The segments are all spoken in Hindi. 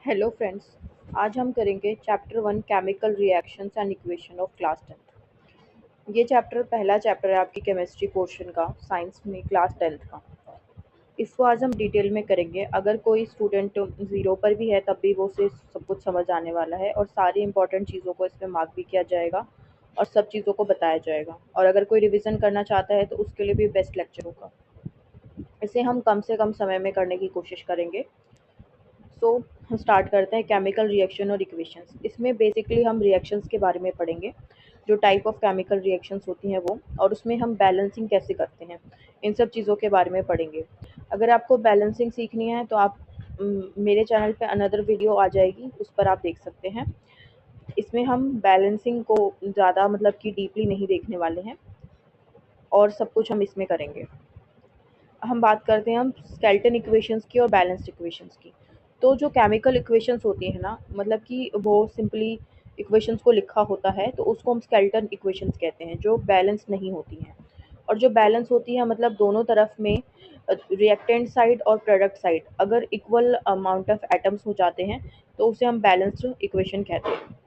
Hello friends. आज हम करेंगे chapter 1 chemical reactions and equation of class 10th। ये चैप्टर पहला चैप्टर है आपकी केमिस्ट्री पोर्शन का, साइंस में क्लास 10th का। इसको आज हम डिटेल में करेंगे। अगर कोई स्टूडेंट ज़ीरो पर भी है तब भी वो उसे सब कुछ समझ आने वाला है, और सारी इंपॉर्टेंट चीज़ों को इसमें मार्क भी किया जाएगा और सब चीज़ों को बताया जाएगा। और अगर कोई रिविज़न करना चाहता है तो उसके लिए भी बेस्ट लेक्चर होगा। इसे हम कम से कम समय में करने की कोशिश करेंगे। सो स्टार्ट करते हैं केमिकल रिएक्शन और इक्वेशंस। इसमें बेसिकली हम रिएक्शंस के बारे में पढ़ेंगे, जो टाइप ऑफ केमिकल रिएक्शंस होती हैं वो, और उसमें हम बैलेंसिंग कैसे करते हैं, इन सब चीज़ों के बारे में पढ़ेंगे। अगर आपको बैलेंसिंग सीखनी है तो आप मेरे चैनल पे अनदर वीडियो आ जाएगी, उस पर आप देख सकते हैं। इसमें हम बैलेंसिंग को ज़्यादा मतलब कि डीपली नहीं देखने वाले हैं, और सब कुछ हम इसमें करेंगे। हम बात करते हैं हम स्केल्टन इक्वेशंस की और बैलेंस्ड इक्वेशंस की। तो जो केमिकल इक्वेशंस होती हैं ना, मतलब कि वो सिंपली इक्वेशंस को लिखा होता है, तो उसको हम स्केल्टन इक्वेशंस कहते हैं, जो बैलेंस नहीं होती हैं। और जो बैलेंस होती है मतलब दोनों तरफ में रिएक्टेंट साइड और प्रोडक्ट साइड अगर इक्वल अमाउंट ऑफ एटम्स हो जाते हैं तो उसे हम बैलेंस्ड इक्वेशन कहते हैं।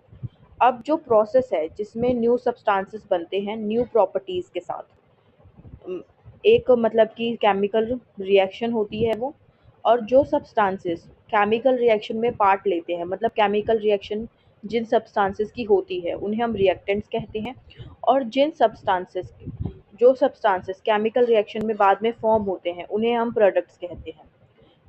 अब जो प्रोसेस है जिसमें न्यू सब्सटेंसेस बनते हैं न्यू प्रॉपर्टीज़ के साथ, एक मतलब कि केमिकल रिएक्शन होती है वो। और जो सब्सटेंसेस केमिकल रिएक्शन में पार्ट लेते हैं, मतलब केमिकल रिएक्शन जिन सब्सटेंसेस की होती है उन्हें हम रिएक्टेंट्स कहते हैं। और जो सब्सटेंसेस केमिकल रिएक्शन में बाद में फॉर्म होते हैं उन्हें हम प्रोडक्ट्स कहते हैं।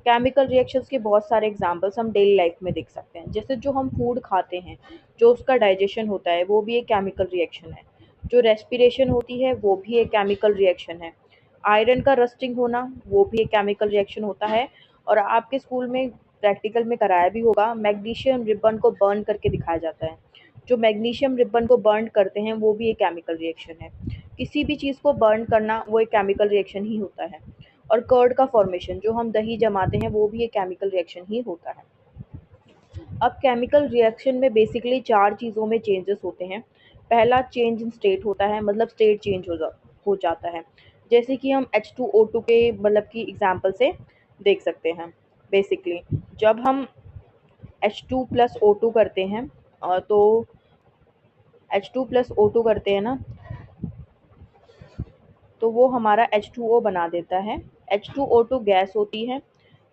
केमिकल रिएक्शंस के बहुत सारे एग्जांपल्स हम डेली लाइफ में देख सकते हैं। जैसे जो हम फूड खाते हैं, जो उसका डाइजेशन होता है वो भी एक केमिकल रिएक्शन है। जो रेस्पिरेशन होती है वो भी एक केमिकल रिएक्शन है। आयरन का रस्टिंग होना वो भी एक केमिकल रिएक्शन होता है। और आपके स्कूल में प्रैक्टिकल में कराया भी होगा, मैग्नीशियम रिबन को बर्न करके दिखाया जाता है। जो मैग्नीशियम रिबन को बर्न करते हैं वो भी एक केमिकल रिएक्शन है। किसी भी चीज़ को बर्न करना वो एक केमिकल रिएक्शन ही होता है। और कर्ड का फॉर्मेशन, जो हम दही जमाते हैं, वो भी एक केमिकल रिएक्शन ही होता है। अब केमिकल रिएक्शन में बेसिकली 4 चीज़ों में चेंजेस होते हैं। पहला चेंज इन स्टेट होता है, मतलब स्टेट चेंज हो जाता है। जैसे कि हम H2O2 के मतलब की एग्जांपल से देख सकते हैं। बेसिकली जब हम H2+O2 करते हैं, तो H2+O2 करते हैं ना, तो वो हमारा H2O बना देता है। H2O2 गैस होती है,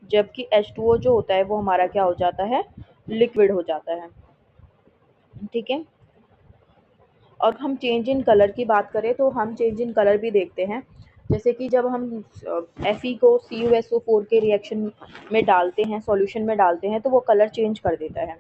जबकि H2O जो होता है वो हमारा क्या हो जाता है, लिक्विड हो जाता है। ठीक है। और हम चेंज इन कलर की बात करें तो हम चेंज इन कलर भी देखते हैं। जैसे कि जब हम Fe को CuSO4 के रिएक्शन में डालते हैं, सॉल्यूशन में डालते हैं, तो वो कलर चेंज कर देता है।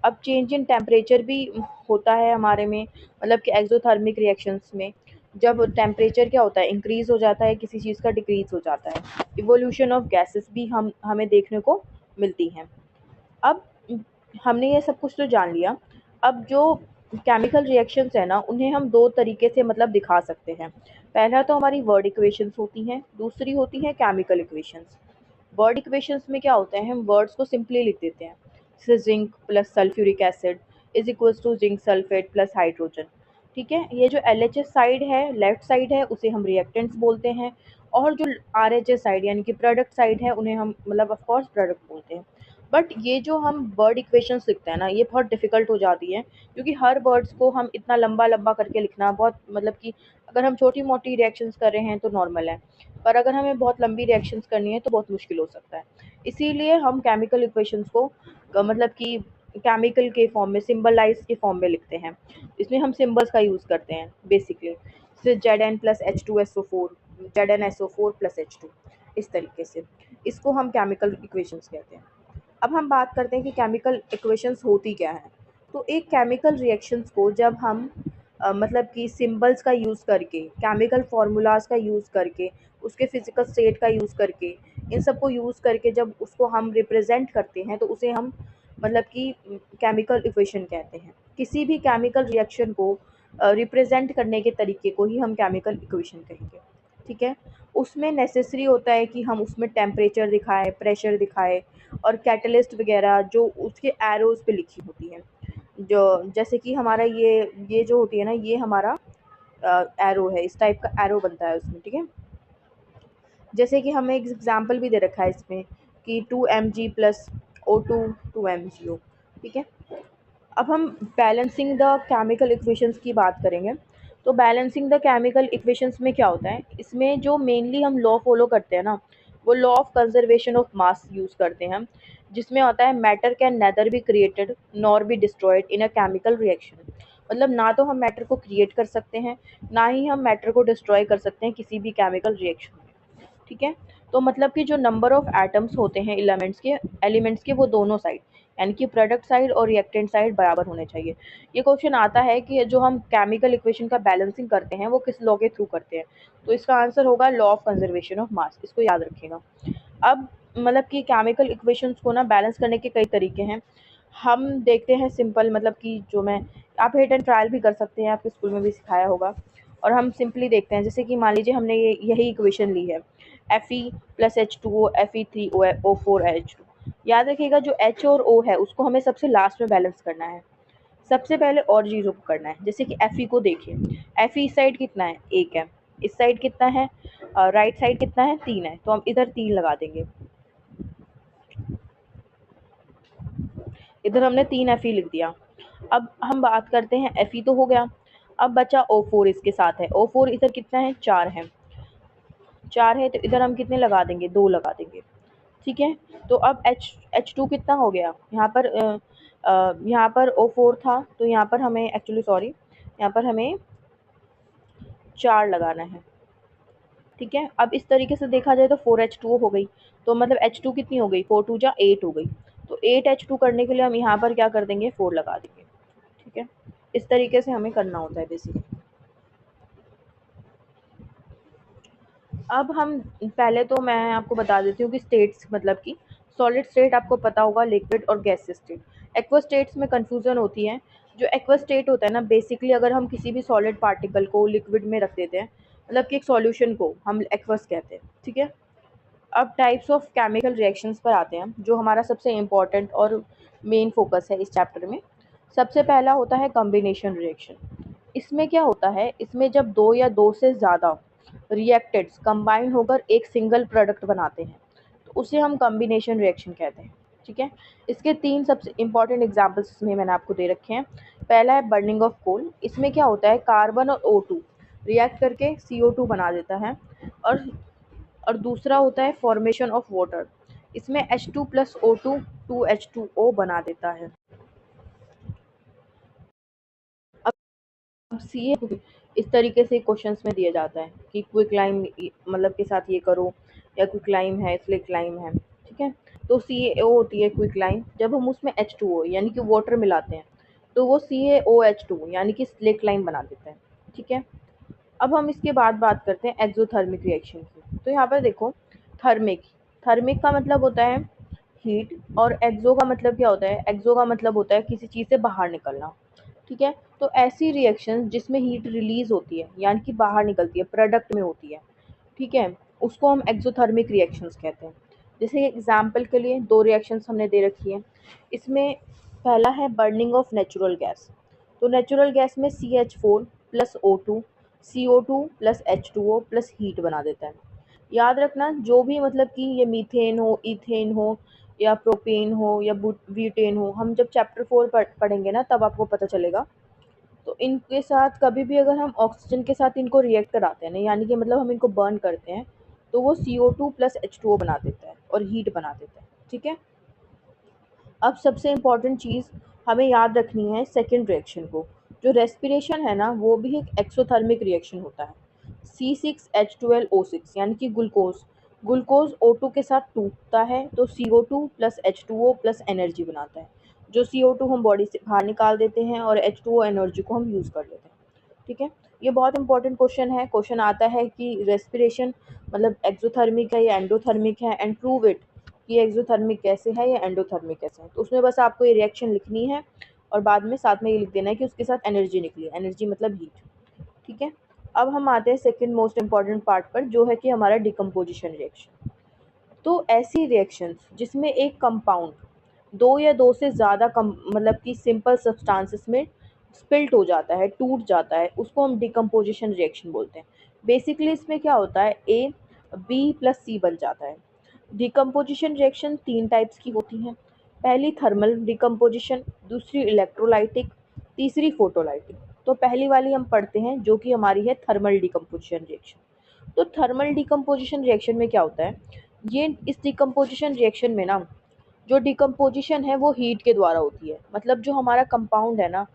अब चेंज इन टेम्परेचर भी होता है हमारे में, मतलब कि एक्सोथर्मिक रिएक्शंस में। जब टेम्परेचर क्या होता है, इंक्रीज़ हो जाता है, किसी चीज़ का डिक्रीज़ हो जाता है। इवोल्यूशन ऑफ गैसेस भी हमें देखने को मिलती हैं। अब हमने ये सब कुछ तो जान लिया। अब जो केमिकल रिएक्शंस है ना, उन्हें हम 2 तरीके से मतलब दिखा सकते हैं। पहला तो हमारी वर्ड इक्वेशंस होती हैं, दूसरी होती हैं केमिकल इक्वेशंस। वर्ड इक्वेशंस में क्या होता है, हम वर्ड्स को सिंपली लिख देते हैं। जैसे zinc plus sulphuric acid is equals to zinc sulphate plus hydrogen. ठीक है। ये जो LHS साइड है, लेफ्ट साइड है, उसे हम रिएक्टेंट्स बोलते हैं। और जो RHS साइड यानी कि प्रोडक्ट साइड है, उन्हें हम मतलब ऑफ कोर्स प्रोडक्ट बोलते हैं। बट ये जो हम वर्ड इक्वेशंस लिखते हैं ना, ये बहुत डिफ़िकल्ट हो जाती है, क्योंकि हर वर्ड्स को हम इतना लंबा लंबा करके लिखना बहुत मतलब कि अगर हम छोटी मोटी रिएक्शंस कर रहे हैं तो नॉर्मल है, पर अगर हमें बहुत लंबी रिएक्शंस करनी है तो बहुत मुश्किल हो सकता है। इसीलिए हम केमिकल इक्वेशंस को मतलब कि केमिकल के फॉर्म में, सिंबलाइज के फॉर्म में लिखते हैं। इसमें हम सिंबल्स का यूज़ करते हैं बेसिकली। जैसे Zn+H2SO4, ZnSO4+H2, इस तरीके से इसको हम केमिकल इक्वेशंस कहते हैं। अब हम बात करते हैं कि केमिकल इक्वेशंस होती क्या हैं। तो एक केमिकल रिएक्शंस को जब हम मतलब कि सिंबल्स का यूज़ करके, केमिकल फार्मूलाज का यूज़ करके, उसके फिजिकल स्टेट का यूज़ करके, इन सब को यूज़ करके जब उसको हम रिप्रेजेंट करते हैं तो उसे हम मतलब कि केमिकल इक्वेशन कहते हैं। किसी भी केमिकल रिएक्शन को रिप्रेजेंट करने के तरीके को ही हम केमिकल इक्वेशन कहेंगे। ठीक है। उसमें नेसेसरी होता है कि हम उसमें टेम्परेचर दिखाएं, प्रेशर दिखाएं, और कैटलिस्ट वगैरह जो उसके एरोज़ पे लिखी होती हैं। जो जैसे कि हमारा ये जो होती है ना, ये हमारा एरो है, इस टाइप का एरो बनता है उसमें। ठीक है। जैसे कि हमें एक एग्जांपल भी दे रखा है इसमें कि 2 mg plus O2 to MgO। ठीक है, अब हम बैलेंसिंग द केमिकल इक्वेशंस की बात करेंगे। तो बैलेंसिंग द केमिकल इक्वेशंस में क्या होता है, इसमें जो मेनली हम लॉ फॉलो करते हैं ना, वो law of conservation of mass use करते हैं हम, जिसमें होता है matter can nether be created nor be destroyed in a chemical reaction. मतलब ना तो हम मैटर को क्रिएट कर सकते हैं, ना ही हम मैटर को डिस्ट्रॉय कर सकते हैं किसी भी केमिकल रिएक्शन में। ठीक है, तो मतलब कि जो नंबर ऑफ एटम्स होते हैं एलिमेंट्स के वो दोनों साइड, यानी कि प्रोडक्ट साइड और रिएक्टेंट साइड बराबर होने चाहिए। ये क्वेश्चन आता है कि जो हम केमिकल इक्वेशन का बैलेंसिंग करते हैं वो किस लॉ के थ्रू करते हैं, तो इसका आंसर होगा law of conservation of mass. इसको याद रखिएगा। अब मतलब कि केमिकल इक्वेशंस को ना बैलेंस करने के कई तरीके हैं। हम देखते हैं सिंपल, मतलब कि जो मैं, आप हिट एंड ट्रायल भी कर सकते हैं, आपके स्कूल में भी सिखाया होगा। और हम सिंपली देखते हैं, जैसे कि मान लीजिए हमने यही इक्वेशन ली है, Fe प्लस H2O Fe3O4H2। याद रखिएगा जो H और O है उसको हमें सबसे लास्ट में बैलेंस करना है, सबसे पहले और चीज़ों को करना है। जैसे कि Fe को देखिए, Fe इस साइड कितना है, 1 है, इस साइड कितना है, राइट साइड कितना है, 3 है, तो हम इधर 3 लगा देंगे। इधर हमने 3 Fe लिख दिया। अब हम बात करते हैं, Fe तो हो गया, अब बचा O4 इसके साथ है। O4 इधर कितना है, 4 है, 4 है, तो इधर हम कितने लगा देंगे, 2 लगा देंगे। ठीक है, तो अब H2 कितना हो गया, यहाँ पर O4 था, तो यहाँ पर हमें एक्चुअली सॉरी, यहाँ पर हमें 4 लगाना है। ठीक है, अब इस तरीके से देखा जाए तो 4H2O हो गई, तो मतलब H2 कितनी हो गई, 4 2 जा 8 हो गई। तो 8H2 करने के लिए हम यहाँ पर क्या कर देंगे, 4 लगा देंगे। ठीक है, इस तरीके से हमें करना होता है बेसिकली। अब हम पहले तो मैं आपको बता देती हूँ कि स्टेट्स, मतलब कि सॉलिड स्टेट आपको पता होगा, लिक्विड और गैसियस स्टेट। एक्वा स्टेट्स में कन्फ्यूजन होती है। जो एक्वा स्टेट होता है ना, बेसिकली अगर हम किसी भी सॉलिड पार्टिकल को लिक्विड में रख देते हैं, मतलब कि एक सॉल्यूशन को हम एक्वस कहते हैं। ठीक है, अब टाइप्स ऑफ केमिकल रिएक्शंस पर आते हैं, जो हमारा सबसे इम्पॉर्टेंट और मेन फोकस है इस चैप्टर में। सबसे पहला होता है कॉम्बिनेशन रिएक्शन। इसमें क्या होता है, इसमें जब दो या दो से ज़्यादा रिएक्टेंट्स कंबाइन होकर एक सिंगल प्रोडक्ट बनाते हैं, तो उसे हम कॉम्बिनेशन रिएक्शन कहते हैं। ठीक है, इसके 3 सबसे इम्पॉर्टेंट एग्जाम्पल्स इसमें मैंने आपको दे रखे हैं। पहला है बर्निंग ऑफ कोल। इसमें क्या होता है, कार्बन और O2 रिएक्ट करके CO2 बना देता है। और दूसरा होता है फॉर्मेशन ऑफ वाटर। इसमें H2 प्लस O2 2H2O बना देता है। अब सी इस तरीके से क्वेश्चंस में दिया जाता है कि क्विक लाइम मतलब के साथ ये करो, या क्विक लाइम है इसलिए क्लाइम है। ठीक है, तो CaO होती है क्विक लाइम। जब हम उसमें H2O यानी कि वाटर मिलाते हैं, तो वो CaOH2 यानी कि स्लेक लाइम बना देता है। ठीक है, अब हम इसके बाद बात करते हैं एक्सोथर्मिक रिएक्शन की। तो यहाँ पर देखो, थर्मिक, थर्मिक का मतलब होता है हीट, और एक्सो का मतलब क्या होता है, एक्सो का मतलब होता है किसी चीज़ से बाहर निकलना। ठीक है, तो ऐसी रिएक्शन जिसमें हीट रिलीज होती है, यानी कि बाहर निकलती है, प्रोडक्ट में होती है। ठीक है, उसको हम एक्सोथर्मिक रिएक्शंस कहते हैं। जैसे एग्जाम्पल के लिए 2 रिएक्शंस हमने दे रखी है। इसमें पहला है बर्निंग ऑफ नेचुरल गैस। तो नेचुरल गैस में CH4 plus O2 CO2 plus H2O plus heat बना देता है। याद रखना, जो भी मतलब कि ये मीथेन हो, इथेन हो, या प्रोपेन हो, या ब्यूटेन हो, हम जब चैप्टर 4 पढ़ेंगे ना, तब आपको पता चलेगा। तो इनके साथ कभी भी अगर हम ऑक्सीजन के साथ इनको रिएक्ट कराते हैं ना, यानी कि मतलब हम इनको बर्न करते हैं, तो वो CO2 प्लस H2O बना देता है और हीट बना देता है। ठीक है, अब सबसे इम्पॉर्टेंट चीज़ हमें याद रखनी है सेकेंड रिएक्शन को। जो रेस्पिरेशन है ना, वो भी एक एक्सोथर्मिक रिएक्शन होता है। C6H12O6 यानी कि ग्लूकोज, ग्लूकोज O2 के साथ टूटता है, तो CO2 plus H2O plus energy बनाता है। जो CO2 हम बॉडी से बाहर निकाल देते हैं, और H2O एनर्जी को हम यूज़ कर लेते हैं। ठीक है, ये बहुत इंपॉर्टेंट क्वेश्चन है। क्वेश्चन आता है कि रेस्पिरेशन मतलब एक्सोथर्मिक है या एंडोथर्मिक है, एंड प्रूव इट कि एक्सोथर्मिक कैसे है या एंडोथर्मिक कैसे है। तो उसमें बस आपको ये रिएक्शन लिखनी है, और बाद में साथ में ये लिख देना है कि उसके साथ एनर्जी निकली, एनर्जी मतलब हीट। ठीक है, अब हम आते हैं सेकंड मोस्ट इम्पॉर्टेंट पार्ट पर, जो है कि हमारा डिकम्पोजिशन रिएक्शन। तो ऐसी रिएक्शंस जिसमें एक कंपाउंड दो या दो से ज़्यादा मतलब कि सिंपल सब्सटेंसेस में स्पिल्ट हो जाता है, टूट जाता है, उसको हम डिकम्पोजिशन रिएक्शन बोलते हैं। बेसिकली इसमें क्या होता है, A B प्लस C बन जाता है। डिकम्पोजिशन रिएक्शन 3 टाइप्स की होती हैं। पहली थर्मल डिकम्पोजिशन, दूसरी इलेक्ट्रोलाइटिक, तीसरी फोटोलाइटिक। तो पहली वाली हम पढ़ते हैं जो कि हमारी है थर्मल डिकम्पोजिशन रिएक्शन। तो थर्मल डिकम्पोजिशन रिएक्शन में क्या होता है, ये इस डिकम्पोजिशन रिएक्शन में ना जो डिकम्पोजिशन है वो हीट के द्वारा होती है। मतलब जो हमारा कंपाउंड है ना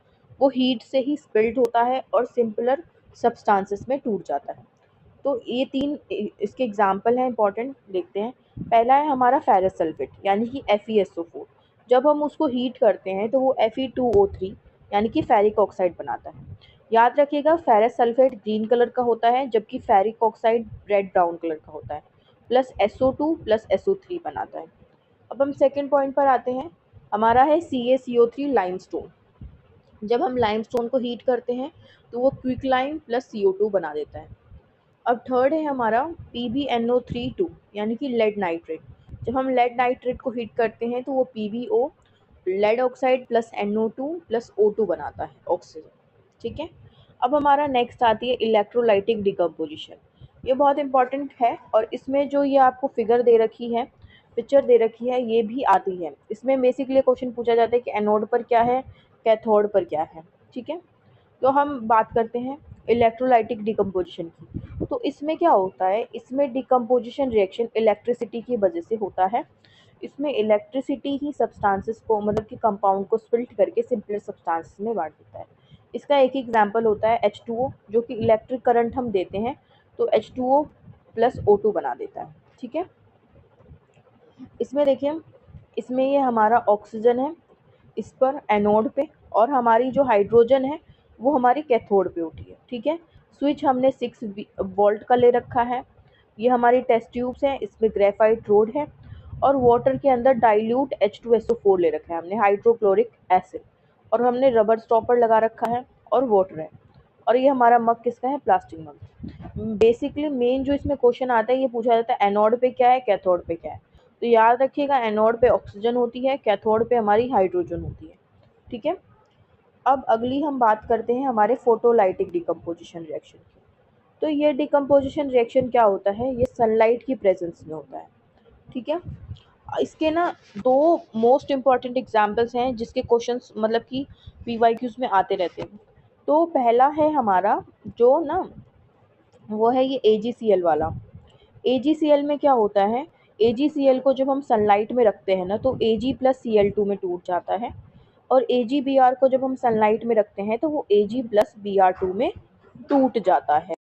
वो हीट से ही स्पिल्ट होता है और सिंपलर सब्सटेंसेस में टूट जाता है। तो ये तीन इसके एग्जाम्पल हैं, इंपॉर्टेंट देखते हैं। पहला है हमारा फेरस सल्फेट यानी कि FeSO4। जब हम उसको हीट करते हैं तो वो Fe2O3 यानी कि फेरिक ऑक्साइड बनाता है। याद रखिएगा फेरस सल्फेट ग्रीन कलर का होता है जबकि ferric oxide red brown colour का होता है, प्लस SO2 प्लस SO3 बनाता है। अब हम सेकेंड पॉइंट पर आते हैं, हमारा है CaCO3 लाइमस्टोन। जब हम लाइमस्टोन को हीट करते हैं तो वो क्विक लाइम प्लस CO2 बना देता है। अब थर्ड है हमारा PbNO32 यानी कि लेड नाइट्रेट। जब हम लेड नाइट्रेट को हीट करते हैं तो वो PbO lead oxide plus NO2 plus O2 बनाता है ऑक्सीजन। ठीक है। अब हमारा नेक्स्ट आती है इलेक्ट्रोलाइटिक डिकम्पोजिशन। ये बहुत इंपॉर्टेंट है और इसमें जो ये आपको फिगर दे रखी है, पिक्चर दे रखी है, ये भी आती है। इसमें बेसिकली क्वेश्चन पूछा जाता है कि एनोड पर क्या है, कैथोड पर क्या है। ठीक है। तो हम बात करते हैं इलेक्ट्रोलाइटिक डिकम्पोजिशन की। तो इसमें क्या होता है, इसमें डिकम्पोजिशन रिएक्शन इलेक्ट्रिसिटी की वजह से होता है। इसमें इलेक्ट्रिसिटी ही सब्सटेंसेस को मतलब कि कंपाउंड को स्प्लिट करके सिंपलर सब्सटेंसेस में बांट देता है। इसका एक एग्जांपल होता है H2O, जो कि इलेक्ट्रिक करंट हम देते हैं तो H2O प्लस O2 बना देता है। ठीक है। इसमें देखिए, इसमें ये हमारा ऑक्सीजन है इस पर एनोड पे, और हमारी जो हाइड्रोजन है वो हमारी कैथोड पे उठी है। ठीक है। स्विच हमने 6 वोल्ट का ले रखा है। ये हमारी टेस्ट ट्यूब्स हैं, इसमें ग्रेफाइट रोड है और वाटर के अंदर डाइल्यूट H2SO4 ले रखा है हमने, हाइड्रोक्लोरिक एसिड, और हमने रबर स्टॉपर लगा रखा है और वाटर है। और ये हमारा मग किसका है, प्लास्टिक मग। बेसिकली मेन जो इसमें क्वेश्चन आता है ये पूछा जाता है एनोड पे क्या है, कैथोड पे क्या है। तो याद रखिएगा एनोड पे ऑक्सीजन होती है, कैथोड पे हमारी हाइड्रोजन होती है। ठीक है। अब अगली हम बात करते हैं हमारे फोटोलाइटिक डिकम्पोजिशन रिएक्शन की। तो ये डिकम्पोजिशन रिएक्शन क्या होता है, ये सनलाइट की प्रेजेंस में होता है। ठीक है। इसके ना दो मोस्ट इम्पॉर्टेंट एग्जाम्पल्स हैं जिसके क्वेश्चंस मतलब कि PYQs में आते रहते हैं। तो पहला है हमारा जो ना वो है ये AgCl वाला। AgCl में क्या होता है, AgCl को जब हम सनलाइट में रखते हैं ना तो Ag प्लस Cl2 में टूट जाता है, और AgBr को जब हम सनलाइट में रखते हैं तो वो Ag प्लस Br2 में टूट जाता है।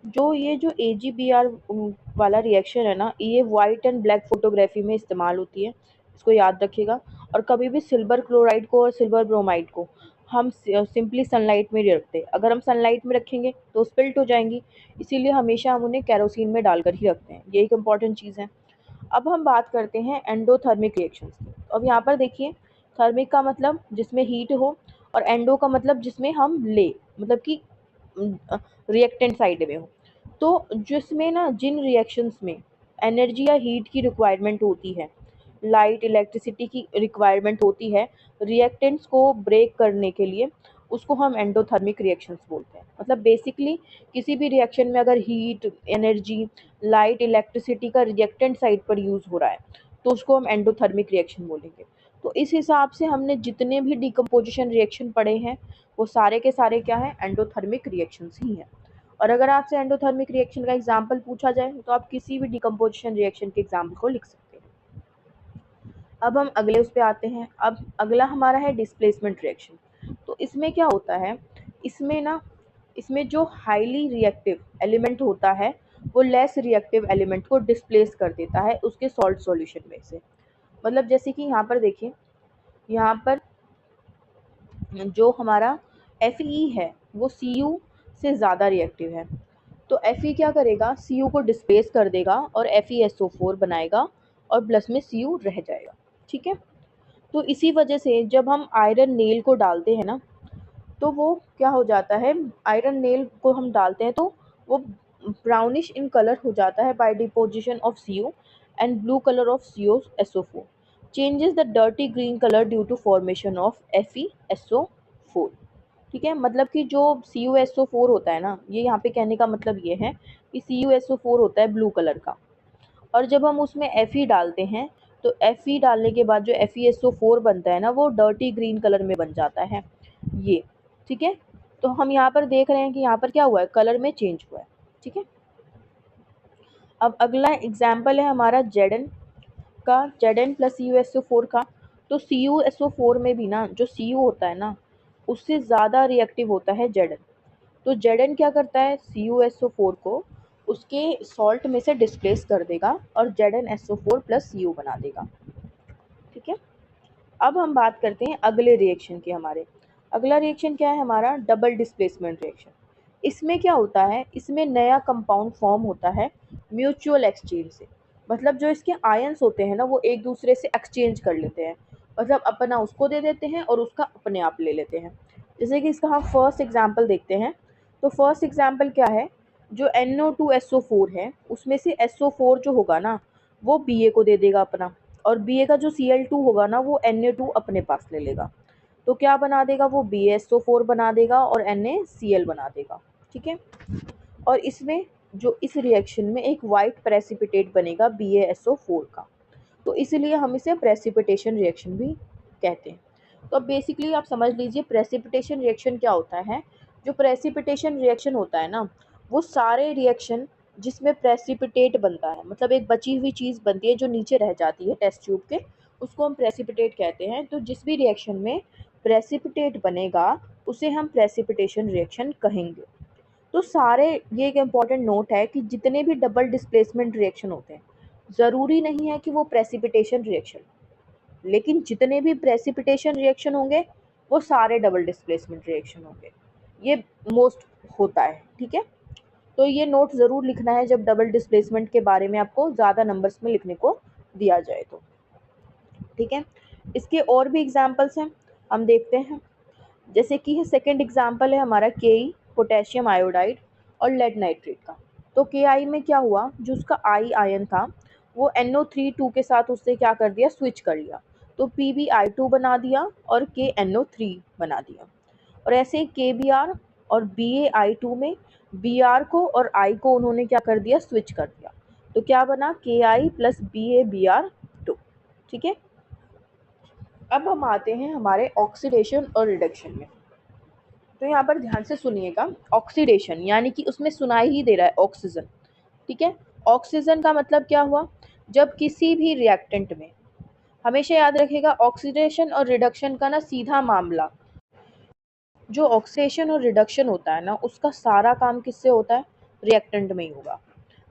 जो ये जो AgBr वाला रिएक्शन है ना, ये वाइट एंड ब्लैक फोटोग्राफी में इस्तेमाल होती है, इसको याद रखिएगा। और कभी भी सिल्वर क्लोराइड को और सिल्वर ब्रोमाइड को हम सिंपली सनलाइट में नहीं रखते। अगर हम सनलाइट में रखेंगे तो स्पिल्ट हो जाएंगी, इसीलिए हमेशा हम उन्हें केरोसिन में डालकर ही रखते हैं। ये एक इम्पॉर्टेंट चीज़ है। अब हम बात करते हैं एंडोथर्मिक रिएक्शंस की। तो अब यहाँ पर देखिए, थर्मिक का मतलब जिसमें हीट हो, और एंडो का मतलब जिसमें हम ले मतलब कि रिएक्टेंट साइड में हो। तो जिसमें ना जिन रिएक्शंस में एनर्जी या हीट की रिक्वायरमेंट होती है, लाइट इलेक्ट्रिसिटी की रिक्वायरमेंट होती है रिएक्टेंट्स को ब्रेक करने के लिए, उसको हम एंडोथर्मिक रिएक्शंस बोलते हैं। मतलब बेसिकली किसी भी रिएक्शन में अगर हीट, एनर्जी, लाइट, इलेक्ट्रिसिटी का रिएक्टेंट साइड पर यूज़ हो रहा है तो उसको हम एंडोथर्मिक रिएक्शन बोलेंगे। तो इस हिसाब से हमने जितने भी डिकम्पोजिशन रिएक्शन पढ़े हैं वो सारे के सारे क्या हैं, एंडोथर्मिक रिएक्शंस ही हैं। और अगर आपसे एंडोथर्मिक रिएक्शन का एग्जाम्पल पूछा जाए तो आप किसी भी डिकम्पोजिशन रिएक्शन के एग्जाम्पल को लिख सकते हैं। अब हम अगले उस पे आते हैं। अब अगला हमारा है डिस्प्लेसमेंट रिएक्शन। तो इसमें क्या होता है, इसमें ना इसमें जो हाईली रिएक्टिव एलिमेंट होता है वो लेस रिएक्टिव एलिमेंट को डिस्प्लेस कर देता है उसके सॉल्ट सॉल्यूशन में से। मतलब जैसे कि यहाँ पर देखिए, यहाँ पर जो हमारा Fe है वो Cu से ज़्यादा रिएक्टिव है। तो Fe क्या करेगा, Cu को डिस्प्लेस कर देगा और FeSO4 बनाएगा और प्लस में Cu रह जाएगा। ठीक है। तो इसी वजह से जब हम आयरन नेल को डालते हैं ना तो वो क्या हो जाता है, आयरन नेल को हम डालते हैं तो वो ब्राउनिश इन कलर हो जाता है by deposition of Cu and blue colour of CuSO4 changes the dirty green colour due to formation of FeSO4। ठीक है। मतलब कि जो CuSO4 होता है ना, ये यहाँ पे कहने का मतलब ये है कि CuSO4 होता है ब्लू कलर का, और जब हम उसमें Fe डालते हैं तो Fe डालने के बाद जो FeSO4 बनता है ना, वो डर्टी ग्रीन कलर में बन जाता है ये, ठीक है। तो हम यहाँ पर देख रहे हैं कि यहाँ पर क्या हुआ है, कलर में चेंज हुआ है, ठीक है। अब अगला एग्जाम्पल है हमारा Zn का, Zn प्लस CuSO4 का। तो CuSO4 में भी ना जो Cu होता है ना, उससे ज़्यादा रिएक्टिव होता है Zn। तो Zn क्या करता है, CuSO4 को उसके सॉल्ट में से डिस्प्लेस कर देगा और ZnSO4 प्लस Cu बना देगा, ठीक है। अब हम बात करते हैं अगले रिएक्शन की। हमारे अगला रिएक्शन क्या है हमारा, डबल डिस्प्लेसमेंट रिएक्शन। इसमें क्या होता है, इसमें नया कंपाउंड फॉर्म होता है म्यूचुअल एक्सचेंज से। मतलब जो इसके आयंस होते हैं ना, वो एक दूसरे से एक्सचेंज कर लेते हैं, मतलब अपना उसको दे देते हैं और उसका अपने आप ले लेते हैं। जैसे कि इसका हम फर्स्ट एग्जाम्पल देखते हैं। तो फर्स्ट एग्जाम्पल क्या है, जो NO2SO4 है, उसमें से SO4 जो होगा ना, वो Ba को दे देगा अपना, और Ba का जो Cl2 होगा ना, वो Na2 अपने पास ले लेगा। तो क्या बना देगा, वो BaSO4 बना देगा और NaCl बना देगा, ठीक है। और इसमें जो इस रिएक्शन में एक वाइट प्रेसिपिटेट बनेगा BaSO4 का, तो इसीलिए हम इसे प्रेसिपिटेशन रिएक्शन भी कहते हैं। तो अब बेसिकली आप समझ लीजिए प्रेसिपिटेशन रिएक्शन क्या होता है। जो प्रेसिपिटेशन रिएक्शन होता है ना, वो सारे रिएक्शन जिसमें प्रेसिपिटेट बनता है, मतलब एक बची हुई चीज़ बनती है जो नीचे रह जाती है टेस्ट ट्यूब के, उसको हम प्रेसिपिटेट कहते हैं। तो जिस भी रिएक्शन में प्रेसिपिटेट बनेगा उसे हम प्रेसिपिटेशन रिएक्शन कहेंगे। तो सारे, ये एक इम्पॉर्टेंट नोट है कि जितने भी डबल डिस्प्लेसमेंट रिएक्शन होते हैं, ज़रूरी नहीं है कि वो प्रेसिपिटेशन रिएक्शन, लेकिन जितने भी प्रेसिपिटेशन रिएक्शन होंगे वो सारे डबल डिस्प्लेसमेंट रिएक्शन होंगे, ये मोस्ट होता है, ठीक है। तो ये नोट ज़रूर लिखना है जब डबल डिस्प्लेसमेंट के बारे में आपको ज़्यादा नंबर्स में लिखने को दिया जाए तो, ठीक है। इसके और भी एग्जाम्पल्स हैं, हम देखते हैं। जैसे कि सेकंड एग्जाम्पल है हमारा Ke, पोटेशियम आयोडाइड और लेड नाइट्रेट का। तो Ki में क्या हुआ, जो उसका I आयन था वो NO3 के साथ उससे क्या कर दिया, स्विच कर लिया, तो PbI2 बना दिया और KNO3 बना दिया। और ऐसे ही KBr और BaI2 में Br को और I को उन्होंने क्या कर दिया, स्विच कर दिया, तो क्या बना, Ki प्लस BaBr2, ठीक है। अब हम आते हैं हमारे ऑक्सीडेशन और रिडक्शन में। तो यहाँ पर ध्यान से सुनिएगा, ऑक्सीडेशन यानी कि उसमें सुनाई ही दे रहा है ऑक्सीजन, ठीक है। ऑक्सीजन का मतलब क्या हुआ, जब किसी भी रिएक्टेंट में, हमेशा याद रखिएगा ऑक्सीडेशन और रिडक्शन का ना सीधा मामला, जो ऑक्सीडेशन और रिडक्शन होता है ना, उसका सारा काम किससे होता है, रिएक्टेंट में ही होगा।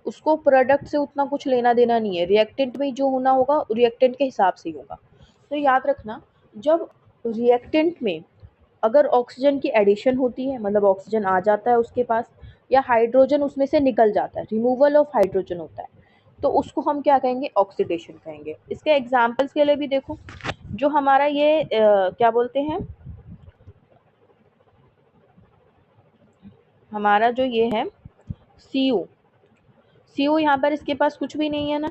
उसको प्रोडक्ट से उतना कुछ लेना देना नहीं है, रिएक्टेंट में ही जो होना होगा रिएक्टेंट के हिसाब से ही होगा। तो याद रखना, जब रिएक्टेंट में अगर ऑक्सीजन की एडिशन होती है, मतलब ऑक्सीजन आ जाता है उसके पास, या हाइड्रोजन उसमें से निकल जाता है, रिमूवल ऑफ हाइड्रोजन होता है, तो उसको हम क्या कहेंगे, ऑक्सीडेशन कहेंगे। इसके एग्जांपल्स के लिए भी देखो, जो हमारा ये क्या बोलते हैं, हमारा जो ये है सी यू यहाँ पर इसके पास कुछ भी नहीं है ना,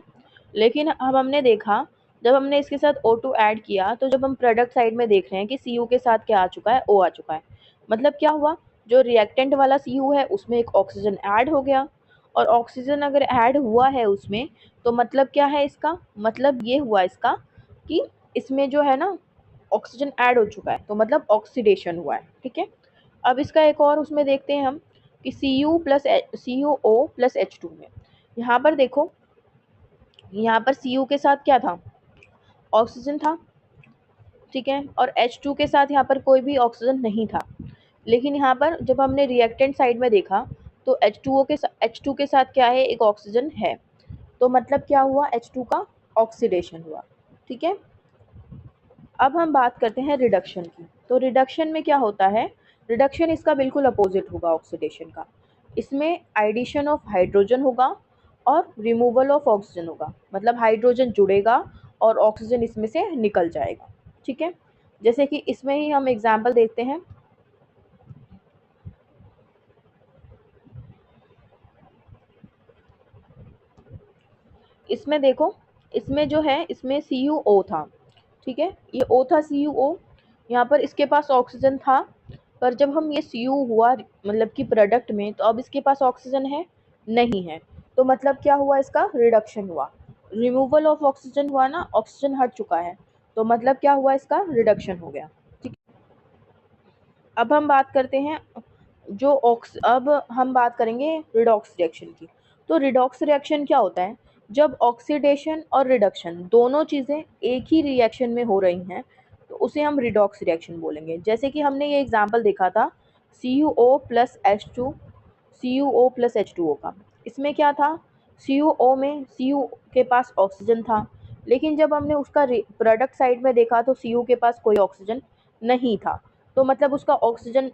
लेकिन अब हमने देखा, जब हमने इसके साथ O2 ऐड किया, तो जब हम प्रोडक्ट साइड में देख रहे हैं कि Cu के साथ क्या आ चुका है, O आ चुका है। मतलब क्या हुआ, जो रिएक्टेंट वाला Cu है उसमें एक ऑक्सीजन ऐड हो गया, और ऑक्सीजन अगर ऐड हुआ है उसमें, तो मतलब क्या है इसका, मतलब ये हुआ इसका कि इसमें जो है ना ऑक्सीजन ऐड हो चुका है, तो मतलब ऑक्सीडेशन हुआ है, ठीक है। अब इसका एक और उसमें देखते हैं हम कि CuO प्लस H2 में, यहाँ पर देखो, यहाँ पर Cu के साथ क्या था, ऑक्सीजन था, ठीक है, और H2 के साथ यहाँ पर कोई भी ऑक्सीजन नहीं था। लेकिन यहाँ पर जब हमने रिएक्टेंट साइड में देखा, तो H2 के साथ क्या है, एक ऑक्सीजन है, तो मतलब क्या हुआ, H2 का ऑक्सीडेशन हुआ, ठीक है। अब हम बात करते हैं रिडक्शन की। तो रिडक्शन में क्या होता है, रिडक्शन इसका बिल्कुल अपोजिट होगा ऑक्सीडेशन का। इसमें एडिशन ऑफ हाइड्रोजन होगा और रिमूवल ऑफ ऑक्सीजन होगा, मतलब हाइड्रोजन जुड़ेगा और ऑक्सीजन इसमें से निकल जाएगा, ठीक है। जैसे कि इसमें ही हम एग्जाम्पल देखते हैं। इसमें देखो, इसमें जो है, इसमें CuO था, ठीक है, ये O था CuO, यहाँ पर इसके पास ऑक्सीजन था, पर जब हम ये Cu हुआ मतलब कि प्रोडक्ट में, तो अब इसके पास ऑक्सीजन है नहीं है, तो मतलब क्या हुआ, इसका रिडक्शन हुआ। रिमूवल ऑफ ऑक्सीजन हुआ ना, ऑक्सीजन हट चुका है, तो मतलब क्या हुआ, इसका रिडक्शन हो गया। ठीक। अब हम बात करते हैं अब हम बात करेंगे रिडॉक्स रिएक्शन की। तो रिडॉक्स रिएक्शन क्या होता है, जब ऑक्सीडेशन और रिडक्शन दोनों चीज़ें एक ही रिएक्शन में हो रही हैं तो उसे हम रिडॉक्स रिएक्शन बोलेंगे। जैसे कि हमने ये एग्जांपल देखा था CuO plus H2 CuO plus H2O का। इसमें क्या था, CuO में Cu के पास ऑक्सीजन था, लेकिन जब हमने उसका प्रोडक्ट साइड में देखा तो Cu के पास कोई ऑक्सीजन नहीं था, तो मतलब उसका ऑक्सीजन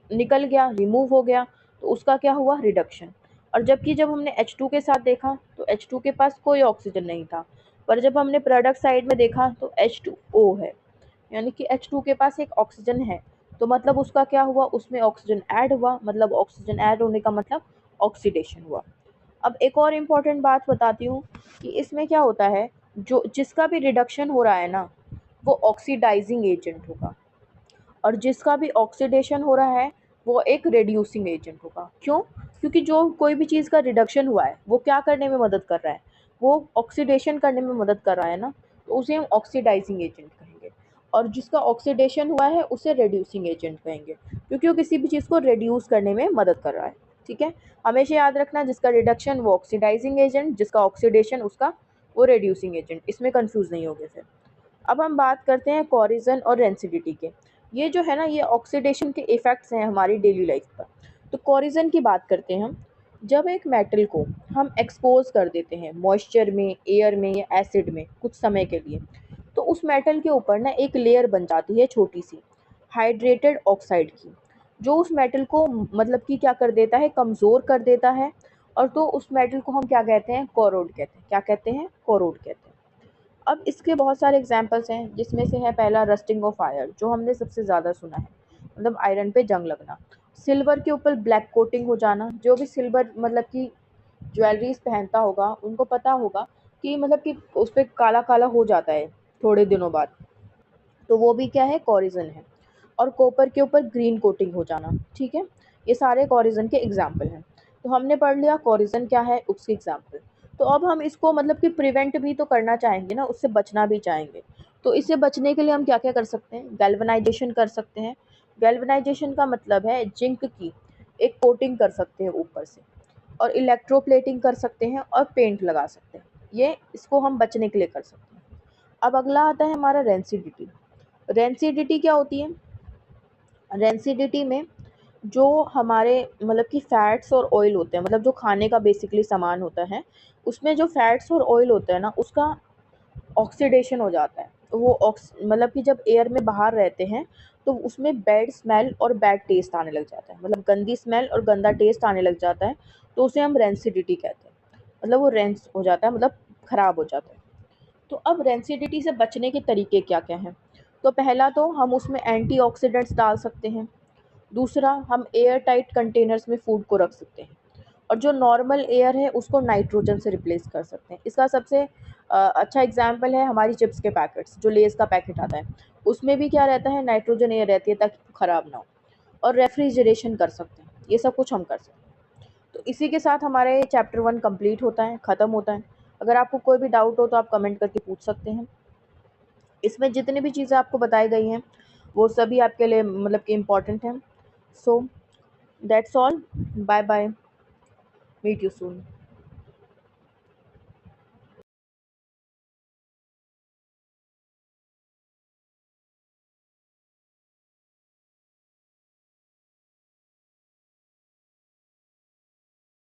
निकल गया, रिमूव हो गया, तो उसका क्या हुआ, रिडक्शन। और जबकि जब हमने H2 के साथ देखा तो H2 के पास कोई ऑक्सीजन नहीं था, पर जब हमने प्रोडक्ट साइड में देखा तो H2O है, यानी कि H2 के पास एक ऑक्सीजन है, तो मतलब उसका क्या हुआ, उसमें ऑक्सीजन ऐड हुआ, मतलब ऑक्सीजन ऐड होने का मतलब ऑक्सीडेशन हुआ। अब एक और इम्पॉर्टेंट बात बताती हूँ कि इसमें क्या होता है, जो जिसका भी रिडक्शन हो रहा है ना, वो ऑक्सीडाइजिंग एजेंट होगा, और जिसका भी ऑक्सीडेशन हो रहा है वो एक रेड्यूसिंग एजेंट होगा। क्यों? क्योंकि जो कोई भी चीज़ का रिडक्शन हुआ है वो क्या करने में मदद कर रहा है, वो ऑक्सीडेशन करने में मदद कर रहा है ना, तो उसे हम ऑक्सीडाइजिंग एजेंट कहेंगे। और जिसका ऑक्सीडेशन हुआ है उसे रेड्यूसिंग एजेंट कहेंगे, क्योंकि वो किसी भी चीज़ को रिड्यूस करने में मदद कर रहा है। ठीक है, हमेशा याद रखना, जिसका रिडक्शन वो ऑक्सीडाइजिंग एजेंट, जिसका ऑक्सीडेशन उसका वो रेड्यूसिंग एजेंट, इसमें कंफ्यूज नहीं होगे फिर। अब हम बात करते हैं कोरिजन और रेंसिडिटी के। ये जो है ना, ये ऑक्सीडेशन के इफ़ेक्ट्स हैं हमारी डेली लाइफ पर। तो कोरिजन की बात करते हैं हम। जब एक मेटल को हम एक्सपोज कर देते हैं मॉइस्चर में, एयर में या एसिड में कुछ समय के लिए, तो उस मेटल के ऊपर ना एक लेयर बन जाती है छोटी सी, हाइड्रेटेड ऑक्साइड की, जो उस मेटल को मतलब कि क्या कर देता है, कमज़ोर कर देता है। और तो उस मेटल को हम क्या कहते हैं, कोरोड कहते हैं। क्या कहते हैं, कोरोड कहते हैं। अब इसके बहुत सारे एग्जांपल्स हैं, जिसमें से है पहला रस्टिंग ऑफ आयरन, जो हमने सबसे ज़्यादा सुना है, मतलब आयरन पे जंग लगना। सिल्वर के ऊपर ब्लैक कोटिंग हो जाना, जो भी सिल्वर मतलब कि ज्वेलरीज पहनता होगा उनको पता होगा कि मतलब कि उस पर काला काला हो जाता है थोड़े दिनों बाद, तो वो भी क्या है, कॉरिजन है। और कॉपर के ऊपर ग्रीन कोटिंग हो जाना। ठीक है, ये सारे कॉरिजन के एग्जाम्पल हैं। तो हमने पढ़ लिया कॉरिजन क्या है, उसके एग्जाम्पल। तो अब हम इसको मतलब कि प्रिवेंट भी तो करना चाहेंगे ना, उससे बचना भी चाहेंगे। तो इससे बचने के लिए हम क्या क्या कर सकते हैं, गैल्वेनाइजेशन कर सकते हैं। गैल्वेनाइजेशन का मतलब है जिंक की एक कोटिंग कर सकते हैं ऊपर से, और इलेक्ट्रोप्लेटिंग कर सकते हैं, और पेंट लगा सकते हैं। ये इसको हम बचने के लिए कर सकते हैं। अब अगला आता है हमारा रेंसिडिटी। रेंसिडिटी क्या होती है, रेंसिडिटी में जो हमारे मतलब कि फैट्स और ऑयल होते हैं, मतलब जो खाने का बेसिकली सामान होता है, उसमें जो फैट्स और ऑयल होता है ना, उसका ऑक्सीडेशन हो जाता है। तो वो मतलब कि जब एयर में बाहर रहते हैं तो उसमें बैड स्मेल और बैड टेस्ट आने लग जाता है, मतलब गंदी स्मेल और गंदा टेस्ट आने लग जाता है, तो उसे हम रेंसिडिटी कहते हैं। मतलब वो रेंस हो जाता है, मतलब ख़राब हो जाता है। तो अब रेंसिडिटी से बचने के तरीके क्या क्या हैं। तो पहला तो हम उसमें एंटीऑक्सीडेंट्स डाल सकते हैं। दूसरा, हम एयर टाइट कंटेनर्स में फूड को रख सकते हैं, और जो नॉर्मल एयर है उसको नाइट्रोजन से रिप्लेस कर सकते हैं। इसका सबसे अच्छा एग्जाम्पल है हमारी चिप्स के पैकेट्स, जो लेस का पैकेट आता है, उसमें भी क्या रहता है, नाइट्रोजन एयर रहती है ताकि ख़राब ना हो। और रेफ्रिजरेशन कर सकते हैं, ये सब कुछ हम कर सकते हैं। तो इसी के साथ हमारे चैप्टर 1 कंप्लीट होता है, ख़त्म होता है। अगर आपको कोई भी डाउट हो तो आप कमेंट करके पूछ सकते हैं। इसमें जितनी भी चीज़ें आपको बताई गई हैं वो सभी आपके लिए मतलब कि इम्पोर्टेंट हैं। So that's all, bye bye, meet you soon.